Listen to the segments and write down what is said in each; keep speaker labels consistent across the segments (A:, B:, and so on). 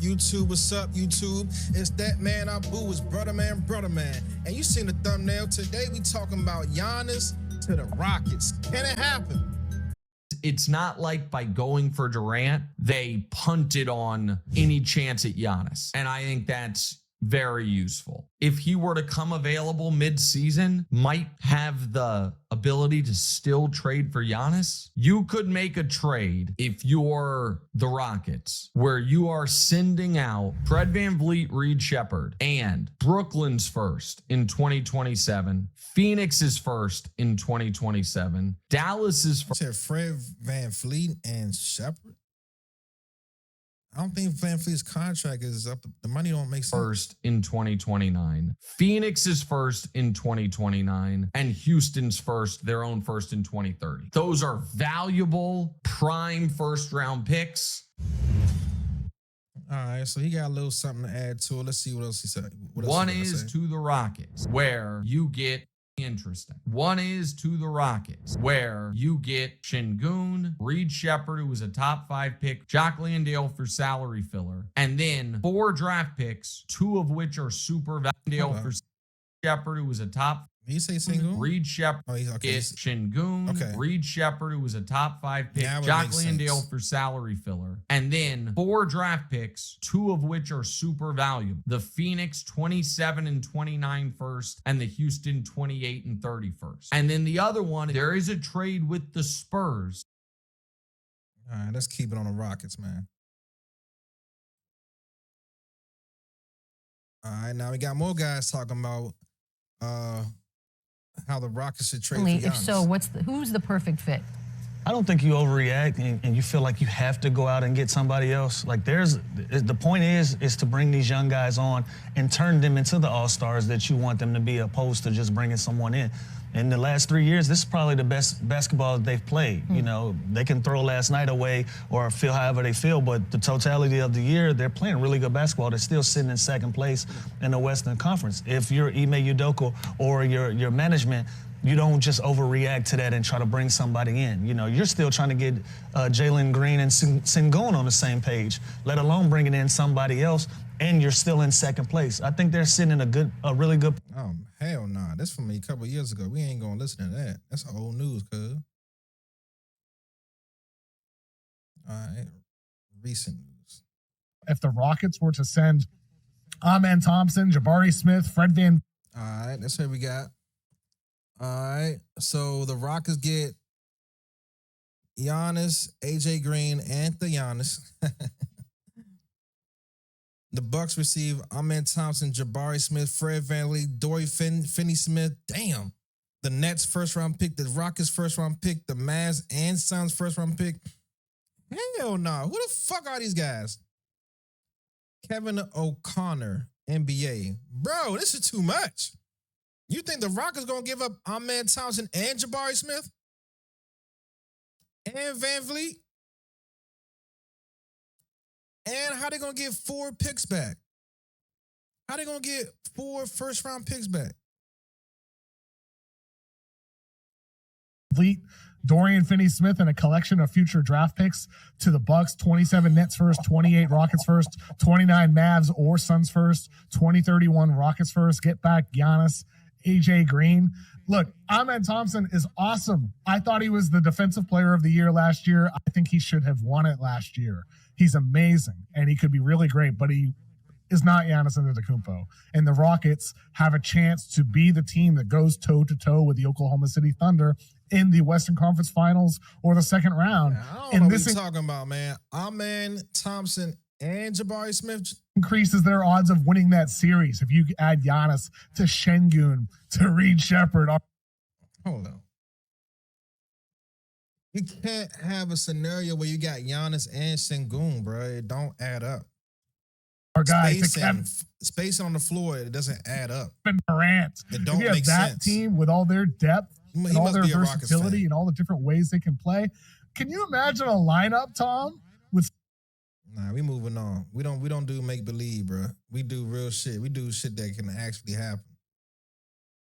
A: YouTube? What's up, YouTube? It's that man Abu, it's brother man. And you seen the thumbnail. Today we talking about Giannis to the Rockets. Can it happen?
B: It's not like by going for Durant, they punted on any chance at Giannis. And I think that's very useful. If he were to come available mid-season, might have the ability to still trade for Giannis. You could make a trade if you're the Rockets, where you are sending out Fred VanVleet, Reed Shepherd, and Brooklyn's first in 2027, Phoenix's first in 2027, Dallas's first.
A: You said Fred VanVleet and Shepherd? I don't think VanVleet's contract is up. The money don't make sense.
B: First in 2029. Phoenix's first in 2029. And Houston's first, their own first in 2030. Those are valuable, prime first-round picks.
A: All right, so he got a little something to add to it. Let's see what else he said.
B: One is to the Rockets, where you get interesting. One is to the Rockets, where you get Şengün, Reed Shepherd, who was a top 5 pick, Jock Landale for salary filler, and then 4 draft picks, 2 of which are super valuable for Shepherd, who was a top.
A: Did you say Şengün?
B: Reed Shepherd, Şengün, Reed Shepherd, who was a top 5 pick, Jock Landale for salary filler, and then 4 draft picks, 2 of which are super valuable. The Phoenix 27 and 29 first, and the Houston 28 and 30 first. And then the other one, there is a trade with the Spurs.
A: All right, let's keep it on the Rockets, man. All right, now we got more guys talking about how the Rockets should trade for Giannis.
C: If so, who's the perfect fit?
D: I don't think you overreact and you feel like you have to go out and get somebody else. Like the point is to bring these young guys on and turn them into the all-stars that you want them to be, opposed to just bringing someone in. In the last 3 years, this is probably the best basketball they've played. You know, they can throw last night away or feel however they feel, but the totality of the year, they're playing really good basketball. They're still sitting in second place in the Western Conference. If you're Ime Udoka or your management, you don't just overreact to that and try to bring somebody in. You know, you're still trying to get Jalen Green and Şengün on the same page, let alone bringing in somebody else, and you're still in second place. I think they're sitting in a really good.
A: Oh, hell nah. That's from me a couple of years ago. We ain't gonna listen to that. That's old news, cuz. All right. Recent news.
E: If the Rockets were to send Amen Thompson, Jabari Smith, Fred Van.
A: All right, that's what we got. All right, so the Rockets get Giannis, AJ Green, and the Giannis. The Bucks receive Amen Thompson, Jabari Smith, Fred VanVleet, Dorian Finney-Smith. Damn. The Nets first-round pick, the Rockets first-round pick, the Mavs and Suns first-round pick. Hell no. Who the fuck are these guys? Kevin O'Connor, NBA. Bro, this is too much. You think the Rockets gonna give up Amen Thompson and Jabari Smith? And VanVleet? And how they gonna get 4 picks back? How they gonna get 4 first-round picks back?
E: Dorian Finney-Smith and a collection of future draft picks to the Bucks, 27 Nets first, 28 Rockets first, 29 Mavs or Suns first, 2031 Rockets first. Get back Giannis, AJ Green. Look, Amen Thompson is awesome. I thought he was the defensive player of the year last year. I think he should have won it last year. He's amazing, and he could be really great, but he is not Giannis Antetokounmpo. And the Rockets have a chance to be the team that goes toe-to-toe with the Oklahoma City Thunder in the Western Conference Finals or the second round.
A: Yeah, I don't know what you're talking about, man. Amen Thompson and Jabari Smith
E: increases their odds of winning that series if you add Giannis to Şengün, to Reed Shepherd.
A: Hold on. You can't have a scenario where you got Giannis and Şengün, bro. It don't add up.
E: Our guy,
A: space on the floor, it doesn't add up.
E: Durant.
A: It don't
E: make
A: make
E: that
A: sense.
E: Team with all their depth, and all their versatility,
A: fan.
E: and all the different ways they can play. Can you imagine a lineup, Tom? With
A: Nah, we moving on. We don't do make believe, bro. We do real shit. We do shit that can actually happen.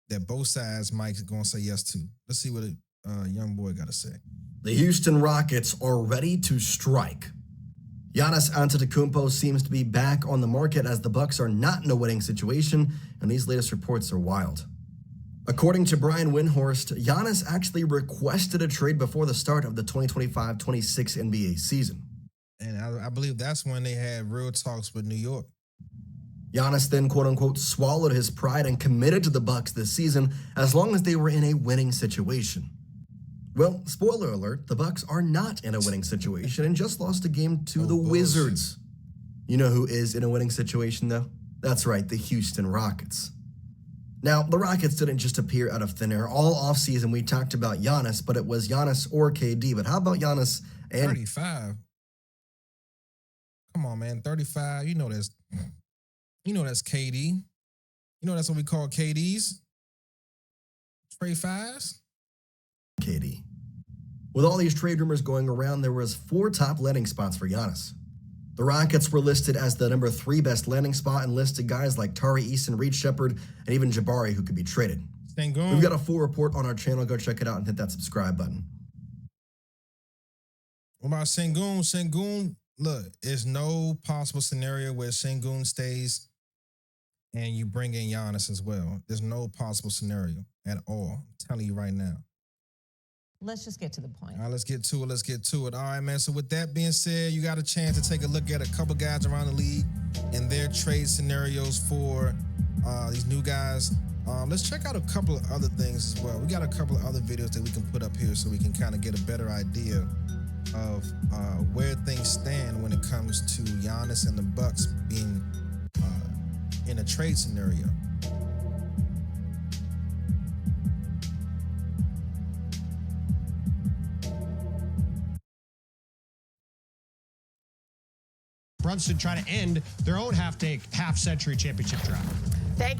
A: That both sides Mike's gonna say yes to. Let's see what a young boy got to say.
F: The Houston Rockets are ready to strike. Giannis Antetokounmpo seems to be back on the market as the Bucks are not in a winning situation, and these latest reports are wild. According to Brian Windhorst, Giannis actually requested a trade before the start of the 2025-26 NBA season.
A: And I believe that's when they had real talks with New York.
F: Giannis then, quote-unquote, swallowed his pride and committed to the Bucks this season as long as they were in a winning situation. Well, spoiler alert, the Bucks are not in a winning situation and just lost a game to the Wizards. You know who is in a winning situation, though? That's right, the Houston Rockets. Now, the Rockets didn't just appear out of thin air. All offseason, we talked about Giannis, but it was Giannis or KD. But how about Giannis and
A: 35? Come on, man. 35. You know that's KD. You know that's what we call KDs. Trade fives.
F: KD? With all these trade rumors going around, there was 4 top landing spots for Giannis. The Rockets were listed as the number 3 best landing spot and listed guys like Tari Eason, Reed Shepherd, and even Jabari who could be traded.
A: Sengun.
F: We've got a full report on our channel. Go check it out and hit that subscribe button.
A: What about Sengun? Sengun, look, there's no possible scenario where Sengun stays and you bring in Giannis as well. There's no possible scenario at all. I'm telling you right now.
C: Let's just get to the point.
A: All right, let's get to it. All right, man. So with that being said, you got a chance to take a look at a couple guys around the league and their trade scenarios for these new guys. Let's check out a couple of other things as well. We got a couple of other videos that we can put up here so we can kind of get a better idea of where things stand when it comes to Giannis and the Bucks being in a trade scenario.
G: Brunson trying to end their own half-century championship drought.
C: Thank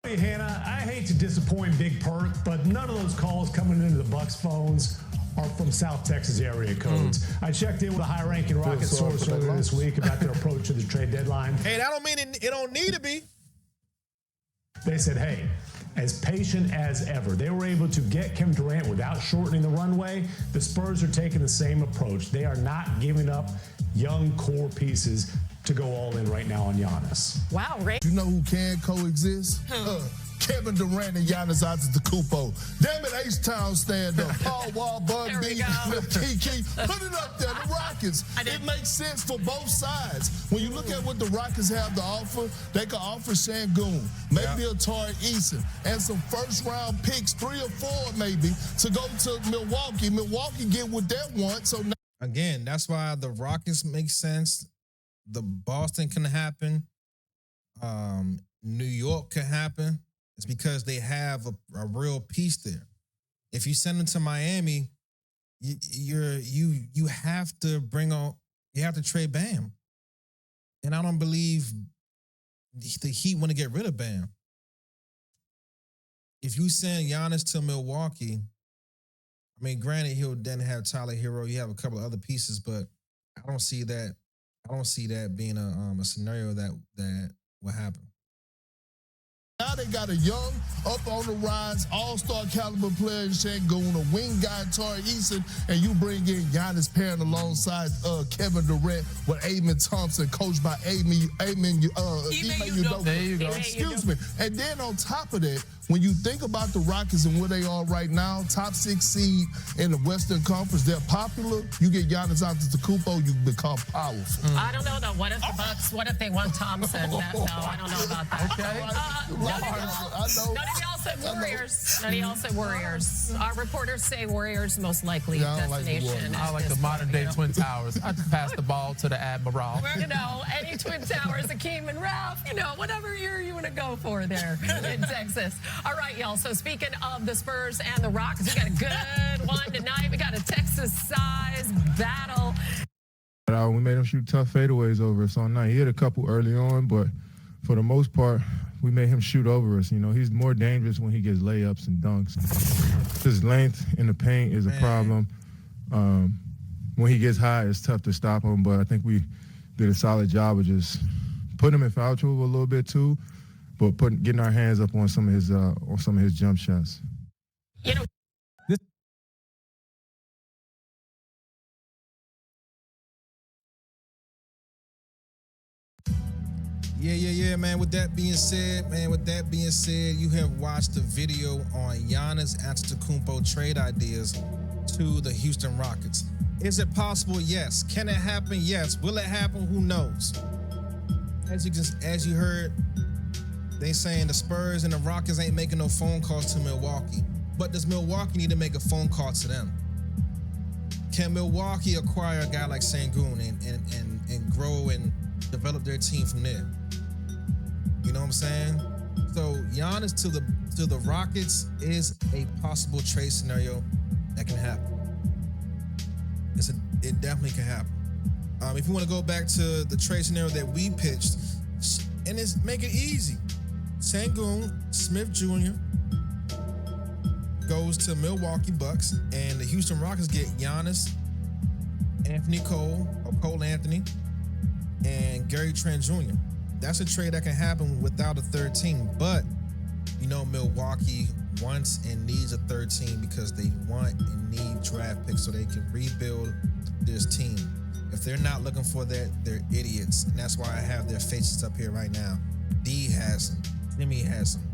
C: you.
H: Hey, Hannah, I hate to disappoint Big Perk, but none of those calls coming into the Bucks phones are from South Texas area codes. I checked in with a high-ranking Rocket source earlier this week about their approach to the trade deadline.
A: Hey, that don't mean it don't need to be.
H: They said, hey, as patient as ever. They were able to get Kevin Durant without shortening the runway. The Spurs are taking the same approach. They are not giving up young core pieces to go all in right now on Giannis.
C: Wow, Ray.
I: You know who can coexist? Kevin Durant and Giannis Antetokounmpo. Damn it, H-Town stand up. Paul Wall, Bud
C: There we
I: B,
C: go.
I: Lil Kiki. Put it up there, the Rockets. It makes sense for both sides. When you look at what the Rockets have to offer, they can offer Sengun, maybe a Tari Eason, and some first-round picks, 3 or 4 maybe, to go to Milwaukee. Milwaukee get what they want, so now
A: Again, that's why the Rockets make sense. The Boston can happen. New York can happen. It's because they have a real piece there. If you send them to Miami, you have to trade Bam. And I don't believe the Heat want to get rid of Bam. If you send Giannis to Milwaukee, I mean, granted, he'll then have Tyler Hero. You have a couple of other pieces, but I don't see that. I don't see that being a scenario that will happen.
I: now they got a young, up on the rise, all-star caliber player in Sengun, a wing guy in Tari Eason, and you bring in Giannis pairing alongside Kevin Durant with Amen Thompson, coached by Amen Udoka.
B: There you go.
I: Excuse me. And then on top of that, when you think about the Rockets and where they are right now, top 6 seed in the Western Conference, they're popular. You get Giannis Antetokounmpo, you become powerful.
C: I don't know though. What if the Bucks? What if they want Thompson? No, I don't know about that.
B: Okay.
C: None of y'all said Warriors. None of y'all said Warriors. Our reporters say Warriors most likely destination.
B: I like the modern day Twin Towers. I just pass the ball to the Admiral.
C: You know, any Twin Towers, Akeem and Ralph, you know, whatever you want to go for there in Texas. All right, y'all. So speaking of the Spurs and the Rockets, we got a good one tonight. We got a Texas-size battle.
J: We made him shoot tough fadeaways over us all night. He hit a couple early on, but for the most part, we made him shoot over us. You know, he's more dangerous when he gets layups and dunks. His length in the paint is a problem. When he gets high, it's tough to stop him, but I think we did a solid job of just putting him in foul trouble a little bit too, but getting our hands up on some of his jump shots.
C: You know,
A: Yeah, man. With that being said, you have watched the video on Giannis Antetokounmpo trade ideas to the Houston Rockets. Is it possible? Yes. Can it happen? Yes. Will it happen? Who knows? As you heard, they saying the Spurs and the Rockets ain't making no phone calls to Milwaukee. But does Milwaukee need to make a phone call to them? Can Milwaukee acquire a guy like Sengun and grow and develop their team from there? You know what I'm saying? So Giannis to the Rockets is a possible trade scenario that can happen. It definitely can happen. If you want to go back to the trade scenario that we pitched, and make it easy. Sengun Smith Jr. goes to Milwaukee Bucks, and the Houston Rockets get Giannis, Anthony Cole, or Cole Anthony, and Gary Trent Jr. That's a trade that can happen without a third team, but you know Milwaukee wants and needs a third team because they want and need draft picks so they can rebuild this team. If they're not looking for that, they're idiots. And that's why I have their faces up here right now. D has them, Jimmy has them,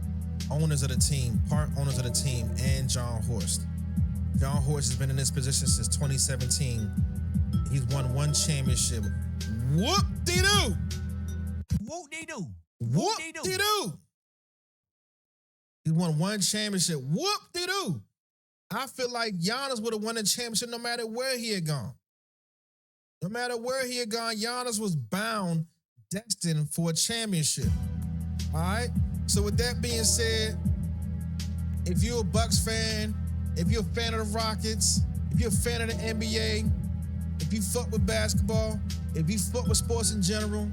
A: owners of the team, part owners of the team, and John Horst. John Horst has been in this position since 2017. He's won one championship. Whoop-de-doo!
K: Whoop-de-doo.
A: Whoop-de-doo! He won one championship. Whoop-de-doo! I feel like Giannis would have won a championship no matter where he had gone. No matter where he had gone, Giannis was destined for a championship. All right? So with that being said, if you're a Bucks fan, if you're a fan of the Rockets, if you're a fan of the NBA, if you fuck with basketball, if you fuck with sports in general,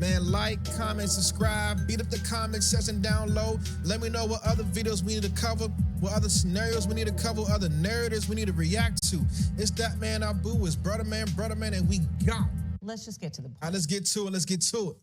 A: man, like, comment, subscribe, beat up the comment section down low. Let me know what other videos we need to cover, what other scenarios we need to cover, what other narratives we need to react to. It's that man, Abu, it's brother man, and we gone.
L: Let's just get to the point.
A: All right, let's get to it.